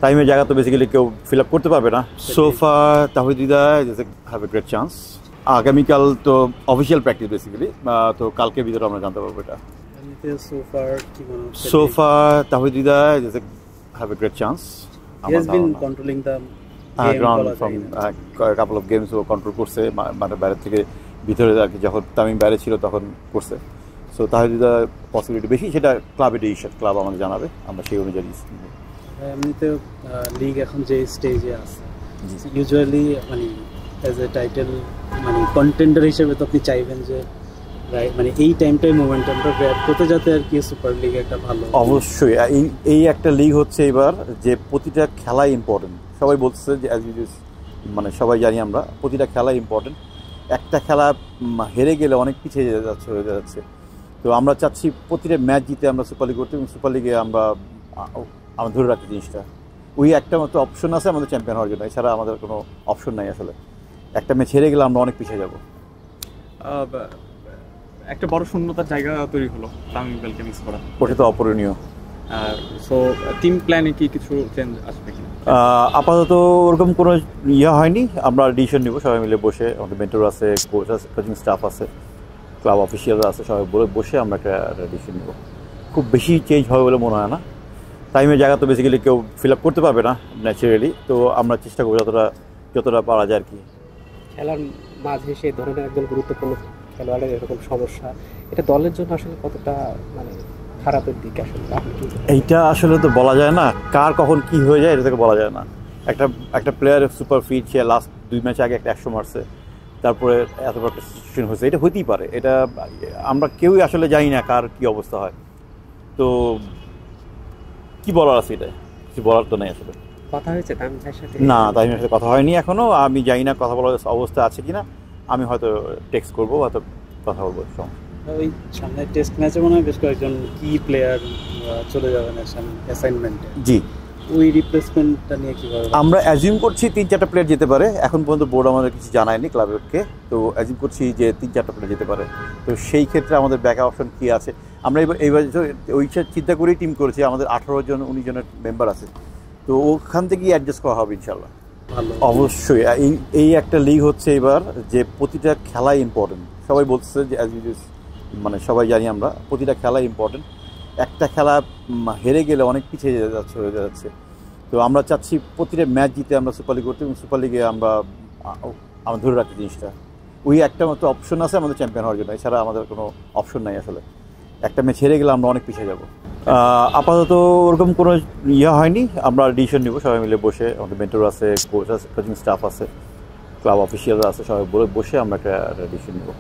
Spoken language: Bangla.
টাইমের জায়গা তো বেসিক্যালি কেউ ফিল আপ করতে পারবে না। সোফা Towhid Hridoy have a great chance. আগামীকাল তো অফিসিয়াল প্র্যাকটিস বেসিক্যালি, তো কালকে ভিতরে আমরা জানতে পারবো এটা। সোফা Towhid Hridoy have a great chance. He has been controlling the ground from a couple of games ও কন্ট্রোল করছে, মানে বাইরে থেকে ভিতরে আর কি, যখন তামিম বাইরে ছিল তখন করছে। সো তাহিদ হৃদয় পসিবিলিটি বেশি, সেটা ক্লাবের ডিসিশন, ক্লাব আমাদের জানাবে, আমরা সেই অনুযায়ী। এমনিতে লিগ এখন যে স্টেজে আছে, ইউজুয়ালি মানে অ্যাজ এ টাইটেল মানে কন্টেন্ডার হিসেবে তো আপনি চাইবেন যে মানে এই টাইমটাই মোমেন্টামটা গ্র্যাব করতে, যাতে আর কি সুপার লিগ একটা ভালো। অবশ্যই এই একটা লিগ হচ্ছে এবার যে প্রতিটা খেলাই ইম্পর্টেন্ট। সবাই বলছে যে মানে সবাই জানি আমরা, প্রতিটা খেলাই ইম্পর্টেন্ট। একটা খেলা হেরে গেলে অনেক পিছিয়ে হয়ে যাচ্ছে। তো আমরা চাচ্ছি প্রতিটা ম্যাচ জিতে আমরা সুপার লিগ করতে, এবং সুপার লিগে আমরা ধরে রাখি জিনিসটা। ওই একটা মাত্র অপশন আছে আমাদের চ্যাম্পিয়ন হওয়ার জন্য, এছাড়া আমাদের কোনো অপশন নাই আসলে। একটা ম্যাচ হেরে গেলে আমরা অনেক পিছিয়ে যাব। একটা বড় শূন্যতার জায়গা তৈরি হলো তামিম ইকবালকে মিস করা, ওটা তো অপূরণীয়। সো টিম প্ল্যানে কি কিছু চেঞ্জ আসবে কিনা? আপাতত ওরকম কোনো হয়নি। আমরা ডিসিশন নিব সবাই মিলে বসে, আমাদের মেন্টর আছে, কোচ আছে, কোচিং স্টাফ আছে, ক্লাব অফিসিয়ালরা আছে, সবাই বসে আমরা একটা ডিসিশন নিব। খুব বেশি চেঞ্জ হবে বলে মনে হয় না। টাইমের জায়গা তো বেসিক্যালি কেউ ফিল আপ করতে পারবে না ন্যাচারালি, তো আমরা চেষ্টা করবো যতটা পারা যায় আর কি। খেলার মাঝে সেই ধরনের একজন গুরুত্বপূর্ণ খেলোয়াড়ের এরকম সমস্যা, এটা দলের জন্য আসলে কতটা মানে খারাপের দিক আসলে? এইটা আসলে তো বলা যায় না, কার কখন কি হয়ে যায় এটা থেকে বলা যায় না। একটা প্লেয়ার সুপার ফিট, সে লাস্ট 2 ম্যাচ আগে একটা 100 মারছে, তারপরে এত বড় একটা সিচুয়েশন হয়েছে, এটা হতেই পারে। এটা আমরা কেউই আসলে জানি না কার কি অবস্থা হয়। তো কি বলার আছে, এটা কিছু বলার তো নেই আসলে। কথা হয়েছে তামিমের সাথে? না, তামিমের সাথে কথা হয়নি এখনো। আমি জানি না কথা বলার অবস্থা আছে কিনা। আমি হয়তো টেক্সট করবো, হয়তো কথা বলবো। ওই সামনে টেস্ট ম্যাচে মনে হয় বেশ কয়েকজন কি প্লেয়ার চলে যাবেন অ্যাসাইনমেন্টে। জি, ওই রিপ্লেসমেন্টটা নিয়ে কীভাবে আমরা অ্যাজিউম করছি 3-4টা প্লেয়ার যেতে পারে। এখন পর্যন্ত বোর্ড আমাদের কিছু জানায়নি ক্লাবকে, তো অ্যাজিউম করছি যে 3-4টা প্লেয়ার যেতে পারে। তো সেই ক্ষেত্রে আমাদের ব্যাক অপশন কী আছে, আমরা এইবার ওই চিন্তা করেই টিম করেছি। আমাদের 18 জন 19 জনের মেম্বার আছে, তো ওখান থেকেই অ্যাডজাস্ট করা হবে ইনশাল্লাহ। অবশ্যই এই একটা লিগ হচ্ছে এবার যে প্রতিটা খেলাই ইম্পর্টেন্ট। সবাই বলছে যে মানে সবাই জানি আমরা, প্রতিটা খেলাই ইম্পর্টেন্ট। একটা খেলা হেরে গেলে অনেক পিছিয়ে হয়ে যাচ্ছে। তো আমরা চাচ্ছি প্রতিটা ম্যাচ জিতে আমরা সুপার লিগ করতে, এবং সুপার লিগে আমরা ধরে রাখি জিনিসটা। ওই একটা মাত্র অপশন আছে আমাদের চ্যাম্পিয়ন হওয়ার জন্য, এছাড়া আমাদের কোনো অপশন নাই আসলে। একটা ম্যাচ হেরে গেলে আমরা অনেক পিছিয়ে যাব। আপাতত ওরকম কোনো হয়নি। আমরা ডিসিশন নিব সবাই মিলে বসে, আমাদের মেন্টর আছে, কোচ আছে, কোচিং স্টাফ আছে, ক্লাব অফিসিয়ালরা আছে, সবাই বসে আমরা একটা ডিসিশন নিব।